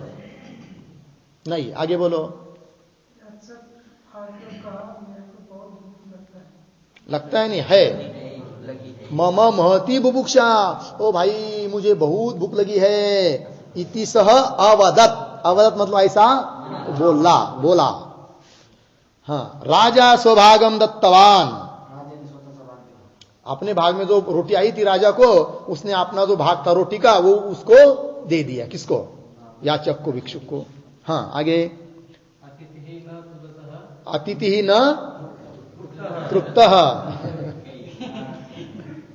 नहीं, आगे बोलो. लगता है नहीं है. मम महती बुभुक्षा, ओ भाई मुझे बहुत भूख लगी है. इति सह अवदत. अवदत मतलब ऐसा बोला. हाँ, राजा स्वभागम दत्तवान. अपने भाग में जो रोटी आई थी राजा को, उसने अपना जो भाग था रोटी का वो उसको दे दिया. किसको? याचक को, भिक्षुक को. हाँ, आगे. अतिथि ही न तृप्त.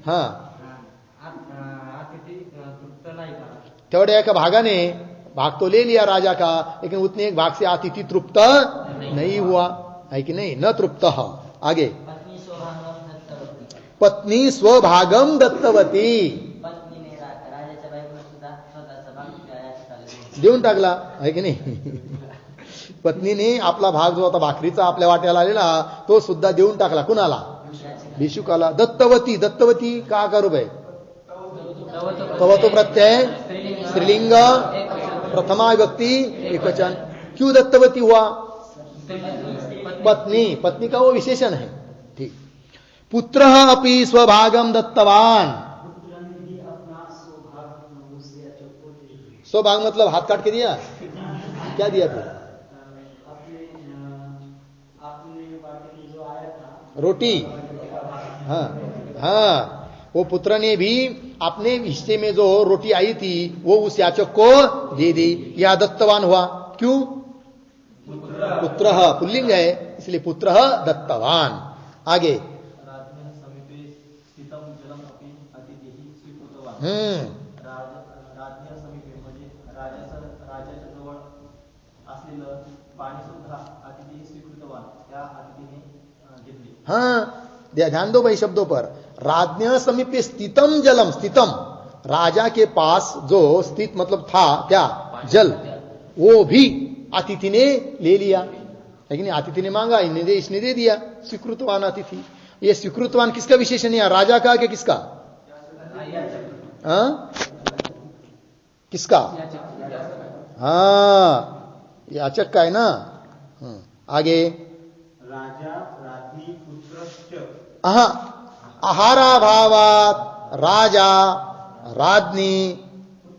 हाँ, तेवढ्या एका भागाने भाग तो ले लिया राजा का, लेकिन उतने एक भाग से अतिथि तृप्त नहीं हुआ, है कि नहीं? न तृप्त. आगे. पत्नी स्वभागम दत्तवती. देऊन टाकला, आहे की नाही? पत्नीने आपला भाग जो होता भाकरीचा आपल्या वाट्याला आलेला तो सुद्धा देऊन टाकला. कुणाला? भिक्षुकाला. दत्तवती. दत्तवती का करू भाई? तवतो प्रत्यय स्त्रीलिंग, प्रथमा विभक्ति एकवचन. क्यों दत्तवती हुआ? पत्नी का वो विशेषण है. ठीक. पुत्र अपि स्वभागम दत्तवान. स्वभाग मतलब हाथ काट के दिया. क्या दिया फिर? रोटी. हाँ, वो पुत्र ने भी अपने हिस्से में जो रोटी आई थी वो उस याचक को दे दी. यह दत्तवान हुआ. क्यों? पुत्र पुल्लिंग है, इसलिए पुत्र दत्तवान. आगे. हाँ, ध्यान दो भाई शब्दों पर. राज्ञ समीपे स्थितम जलम. स्थितम, राजा के पास जो स्थित मतलब था क्या? जल. वो भी अतिथि ने ले लिया, लेकिन अतिथि ने मांगा, इसने दे दिया. स्वीकृतवान अतिथि. ये स्वीकृतवान किसका विशेषण है? राजा का कि किसका? हाँ, किसका? हाँ, याचक का है ना. आगे. राजा राज्ञी पुत्रश्च. आहाराभावात राजा राज्ञी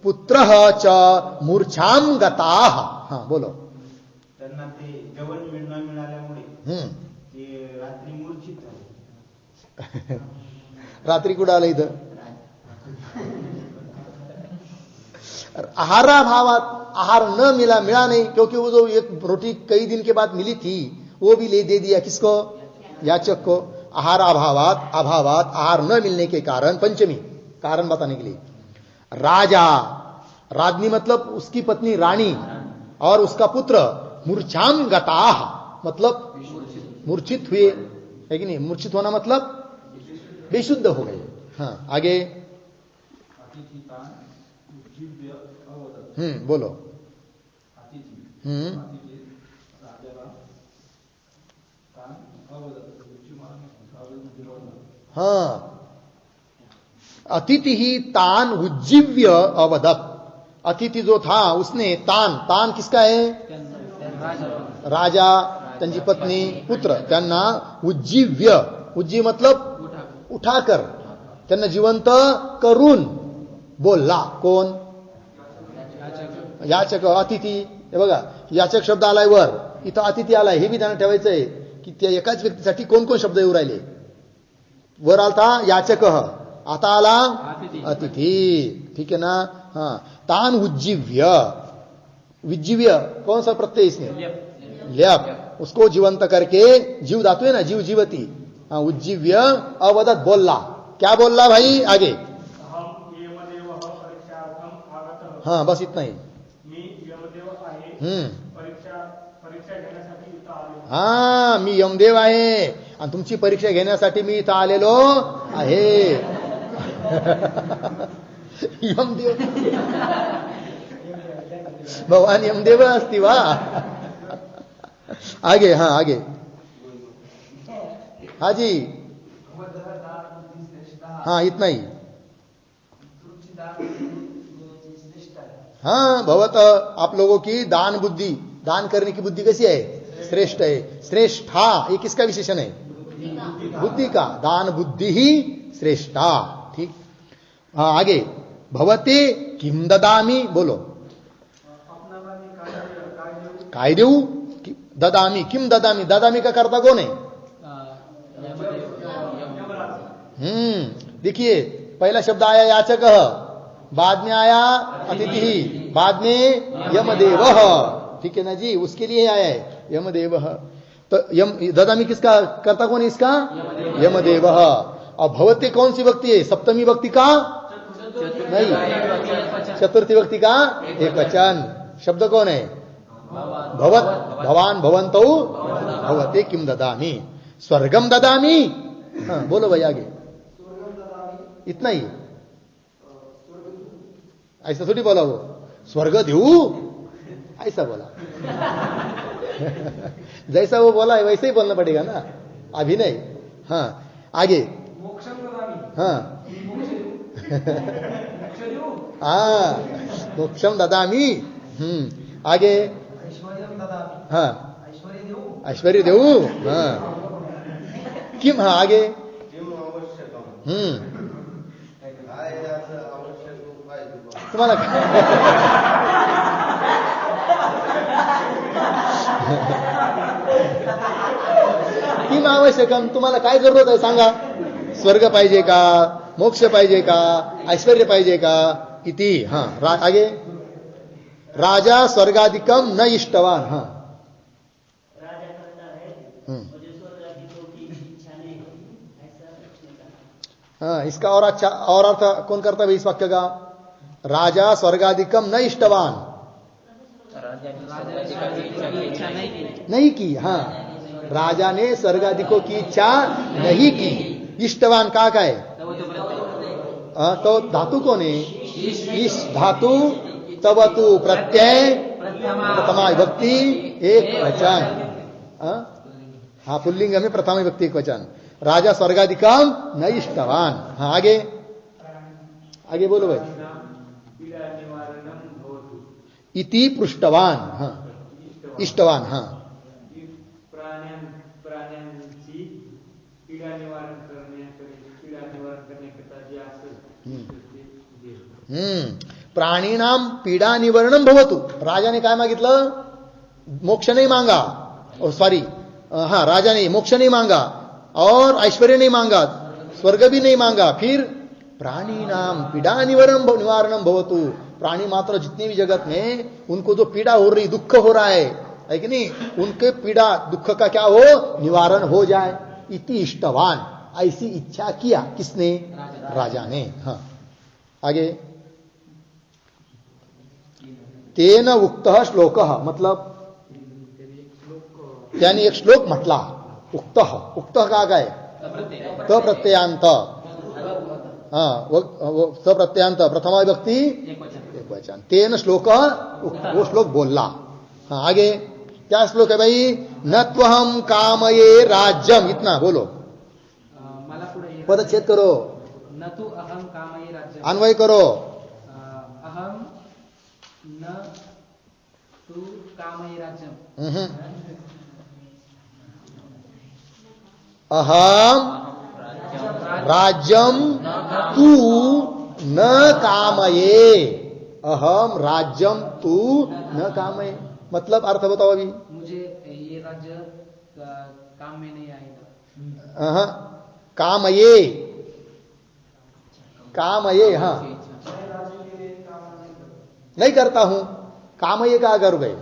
पुत्र च मूर्छाम गताः. हाँ, बोलो. त्यांना ते जेवण मिळाल्यामुळे ते रात्री मूर्छित झाले. रात्री कुठं आलं इथं? आहाराभावात. आहार न मिला नहीं, क्योंकि वो जो एक रोटी कई दिन के बाद मिली थी वो भी ले दे दिया. किसको? याचक को. आहार अभावात. आहार न मिलने के कारण, पंचमी कारण बताने के लिए. राजा, राज्ञी मतलब उसकी पत्नी रानी, और उसका पुत्र मूर्छाम गताः मतलब मूर्छित हुए, है कि नहीं? मूर्छित होना मतलब बेशुद्ध हो गए. हाँ, आगे. बोलो. हाँ, अतिथि ही तान उज्जीव्य अवदत. अतिथि जो था उसने तान किसका है? राजा, त्यांची पत्नी, पुत्र, त्यांना उज्जीव्य. उज्जीव मतलब उठाकर, त्यांना जिवंत करून बोलला. कोण? याचक. अतिथी. हे बघा, याचक शब्द आलाय वर, इथं अतिथी आलाय. हे बी ध्यानात ठेवायचंय की त्या एकाच व्यक्तीसाठी कोण कोण शब्द येऊ राहिले. वर आलता याचक, आता आला अतिथी. ठीक है ना. हाँ, तान उज्जीव्य. विज्जीव्य कौन सा प्रत्यय इसमें? ल्यप. उसको जीवंत करके, जीव धातु है ना, जीव जीवती. हाँ, उज्जीव्य अवदत. बोलला. क्या बोलला भाई? आगे. हाँ बस इतना ही. मी यमदेव आहे. परीक्षा घेण्यासाठी इथं आलो. हा मी यमदेव आहे आणि तुमची परीक्षा घेण्यासाठी मी इथं आलेलो आहे. यमदेव भगवान यमदेव अस्ति वा. आगे. हाँ आगे. हाँ जी. हाँ इतना ही. हाँ भवत आप लोगों की दान बुद्धि, दान करने की बुद्धि कैसी है? श्रेष्ठ है. श्रेष्ठा ये किसका विशेषण है? बुद्धि का. दान बुद्धि ही श्रेष्ठा. ठीक. हाँ आगे. भवते किम ददामी बोलो. काय देऊ? ददामी. किम ददामी? ददामी का कर्ता कौन है? देखिए पहला शब्द आया याचक, बाद में आया अतिथि, बाद में यमदेव. ठीक है ना जी. उसके लिए आया है यमदेव. तो ददामी किसका कर्ता कौन है इसका? यमदेव. और भवते कौन सी व्यक्ति है? सप्तमी व्यक्ति का नहीं, चतुर्थी व्यक्ति का एक वचन. शब्द कौन है? भवत. भवान भवंतौ भवते किम ददामी. स्वर्गम ददामी. हाँ बोलो भाई आगे. इतना ही. ऐसा थोड़ी बोला वो. स्वर्ग देऊ ऐसा बोला. जैसा वो बोला है वैसे ही बोलना पड़ेगा ना, अभी नहीं. हाँ आगे. हाँ हाँ मोक्षम ददामी. आगे. हाँ ऐश्वर्य देऊ. हाँ किम. हाँ आगे. तुम्हाला किम आवश्यकम, तुम्हाला काय जरूरत आहे सांगा. स्वर्ग पाहिजे का, मोक्ष पाहिजे का, ऐश्वर्य पाहिजे का, इति. हाँ आगे. राजा स्वर्गाधिकम न इष्टवान. हाँ हाँ इसका और अच्छा और अर्थ कौन करता है इस वाक्य का? राजा स्वर्गाधिकम न इष्टवान. नहीं की. हाँ राजा ने स्वर्गाधिकों की इच्छा नहीं की. इष्टवान का है? तो धातु कौन है? इस धातु तवतु प्रत्यय प्रथमा विभक्ति एक वचन. हाँ पुल्लिंग में प्रथमा विभक्ति एक वचन. राजा स्वर्गाधिकम न इष्टवान. हाँ आगे. आगे बोलो भाई. इति पृष्ठवान. हाँ इष्टवान. हाँ प्राणीनाम पीडा निवारणम भवतु. राजा ने काय मागितलं? मोक्ष नहीं मांगा. सॉरी हाँ राजा ने मोक्ष नहीं मांगा और ऐश्वर्य नहीं मांगा, स्वर्ग भी नहीं मांगा. फिर प्राणी नाम पीड़ा निवारणम भवतु. प्राणी मात्र जितने भी जगत में उनको जो पीड़ा हो रही, दुख हो रहा है कि नहीं, उनके पीड़ा दुख का क्या हो? निवारण हो जाए. इति इष्टवान. ऐसी इच्छा किया. किसने? राजा ने. हाँ आगे. तेन उक्त श्लोक. मतलब यानी एक श्लोक म्हटला. उक्त. उक्त का काय? तो प्रत्ययांत. हाँ वो प्रत्ययांत प्रथमा विभक्ती एक वचन. तेन श्लोक वो श्लोक बोलला. हाँ आगे. क्या श्लोक है भाई? न त्वहम कामये राज्यम. इतना बोलो. पदच्छेद करो. न तु अहम कामये राज्यम. अन्वय करो. अहम न तु कामये राज्यम. अहम राज्यम तू न कामये. अहम राज्यम तू न कामये. मतलब अर्थ बताओ अभी. मुझे ये राज्य काम में नहीं आएगा. कामये. कामये. हाँ नहीं करता हूं. कामये का अगर गए.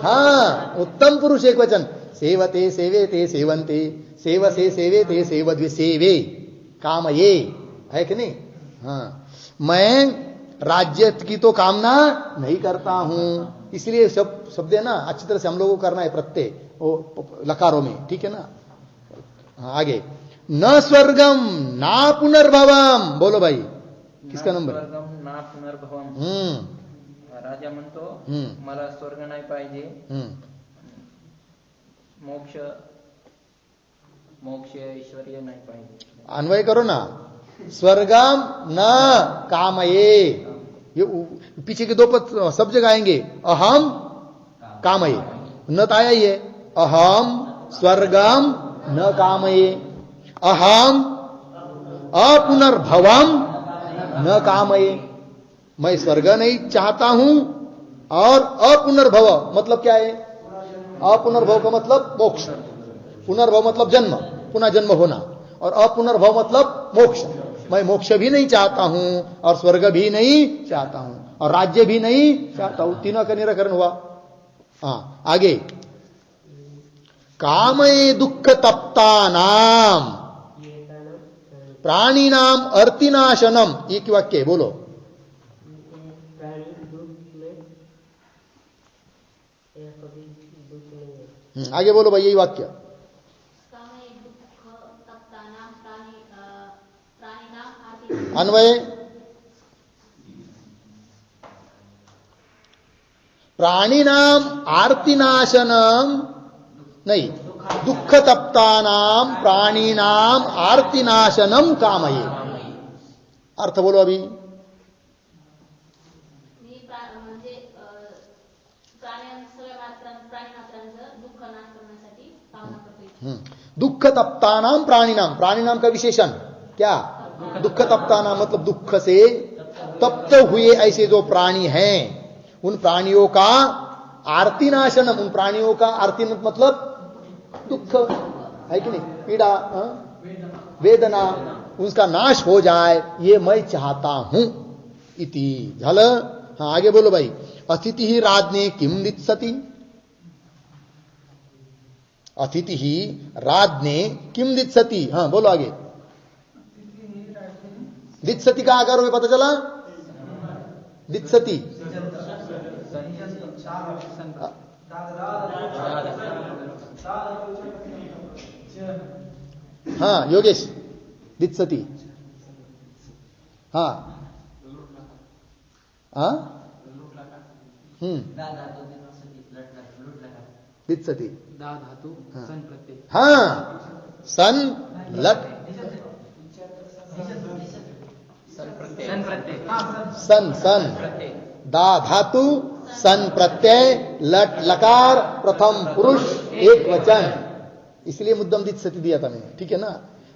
हाँ उत्तम पुरुष एक वचन. सेवते सेवेते सेवन्ते, सेवसे सेवेते सेवद्वे, सेवे कामये, है कि नहीं? हाँ, मैं राज्य की तो कामना नहीं करता हूं, इसलिए सब शब्द है ना अच्छी तरह से हम लोगों को करना है प्रत्यय वो लकारों में, ठीक है ना? हाँ, आगे न स्वर्गम ना पुनर्भवम, बोलो भाई किसका नंबर? स्वर्गम ना पुनर्भवम. राजा म्हणतो मला स्वर्ग नाही पाहिजे, मोक्ष मोक्ष ऐश्वर्य नाही पाहिजे. अन्वय करो ना, स्वर्गम न कामये, ये पीछे के दो पद सब जगह आएंगे, अहम कामये, न तो आया ही है, अहम स्वर्गम न कामये, अहम अपुनर्भवम न कामये, मैं स्वर्ग नहीं चाहता हूं और अपुनर्भव मतलब क्या है? अपुनर्भव का मतलब मोक्ष, पुनर्भव मतलब जन्म, पुनः जन्म होना, और अपुनर्भव मतलब मोक्ष. मैं मोक्ष भी नहीं चाहता हूं और स्वर्ग भी नहीं चाहता हूं और राज्य भी नहीं चाहता हूं. तीनों का निराकरण हुआ. हाँ, आगे कामये दुख तप्ता नाम प्राणिनाम अर्तिनाशनम, एक वाक्य बोलो. आगे बोलो भाई, यही वाक्य. अन्वय प्राणिनाम आर्तिनाशनम नहीं, दुख तप्तानाम प्राणिनाम आर्तिनाशनम कामये. अर्थ बोलो अभी. दुख तप्तानाम प्राणिनाम, प्राणिनाम का विशेषण क्या? दुख तप्तानाम मतलब दुख से तप्त हुए ऐसे जो प्राणी हैं, उन प्राणियों का आर्तिनाशनम, उन प्राणियों का आर्ति मतलब दुख है कि नहीं, पीड़ा, वेदना, उसका नाश हो जाए, ये मैं चाहता हूं. इति झल. हाँ, आगे बोलो भाई. अतिथि ही राज्ञे किम दित्सति, अतिथि ही राज्ञे किम दित्सति. हाँ बोलो आगे. दित्सति का आकार में पता चला, दित्सति. हाँ योगेश, दित्सति. हाँ हाँ दित्सति धातु सन प्रत्यय. हाँ, सन लट सन सन दा धातु सन प्रत्यय लट लकार प्रथम पुरुष एक वचन, इसलिए मुद्दम दित्सति दिया था मैंने, ठीक है ना?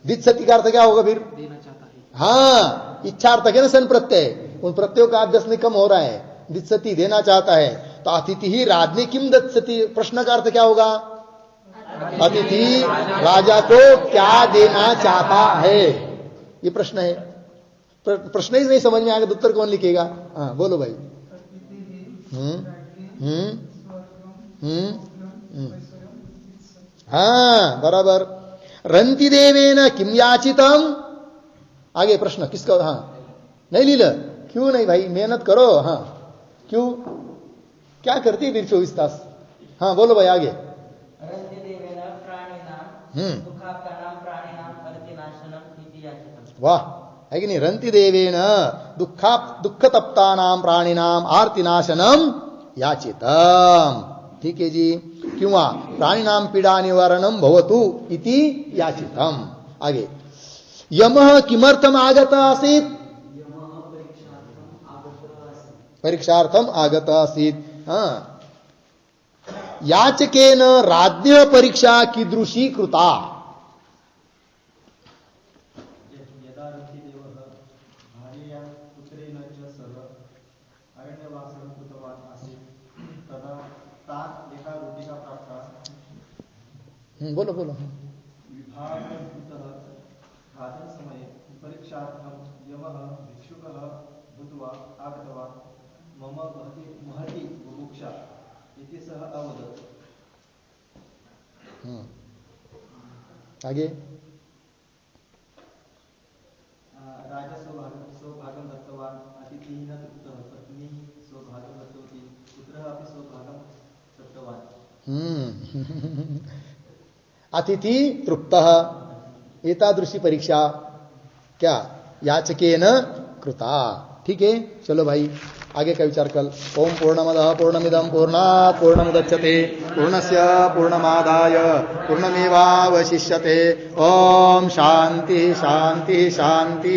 दित्सति का अर्थ क्या होगा फिर? देना चाहता है. हाँ, इच्छार्थक है ना सन प्रत्यय, उन प्रत्ययों का अभ्यास में कम हो रहा है. दित्सति देना चाहता है, तो अतिथि ही राज्ञे किम दित्सति, प्रश्न का अर्थ क्या होगा? अतिथि राजा को क्या देना चाहता है, ये प्रश्न है. प्रश्न ही नहीं समझ में आएगा, उत्तर कौन लिखेगा? हाँ बोलो भाई. हाँ बराबर. रंति देवेन किम याचितम, आगे प्रश्न किसका? हाँ नहीं लीला, क्यों नहीं भाई, मेहनत करो. हाँ क्यों, क्या करती है फिर 24 तास? हाँ बोलो भाई आगे. वाह, है कि नहीं? रंति देवेन दुख तप्तानाम प्राणिनाम आर्तिनाशनम याचितम. ठीक है जी. क्यों? प्राणिनाम पीड़ा निवारणम भवतु इति याचितम. आगे यमः किमर्थम आगत आसीत्, परीक्षार्थम आगत आसीत्. हाँ, याचकेन राज्ञ परीक्षा कीदृशी कृता. बोलो बोलो. खादन समय परीक्षार्थम यमः भिक्षुकः भूत्वा आगतवान्. मम महति बुभुक्षा इति सः अवदत्. आगे राजा स्वभागं दत्तवान् अतिथिः न तृप्तः पत्नी स्वभागं दत्तवती पुत्रः अपि स्वभागं दत्तवान् अतिथि तृप्तः एतादृशी परीक्षा क्या याचकेन कृता। ठीक है, चलो भाई आगे का विचार कल। ओम पूर्णमदः पूर्णमिदं पूर्णात् पूर्णमुदच्यते पूर्णस्य पूर्णमादाय पूर्णमेवावशिष्यते। ओम शांति शांति शांति।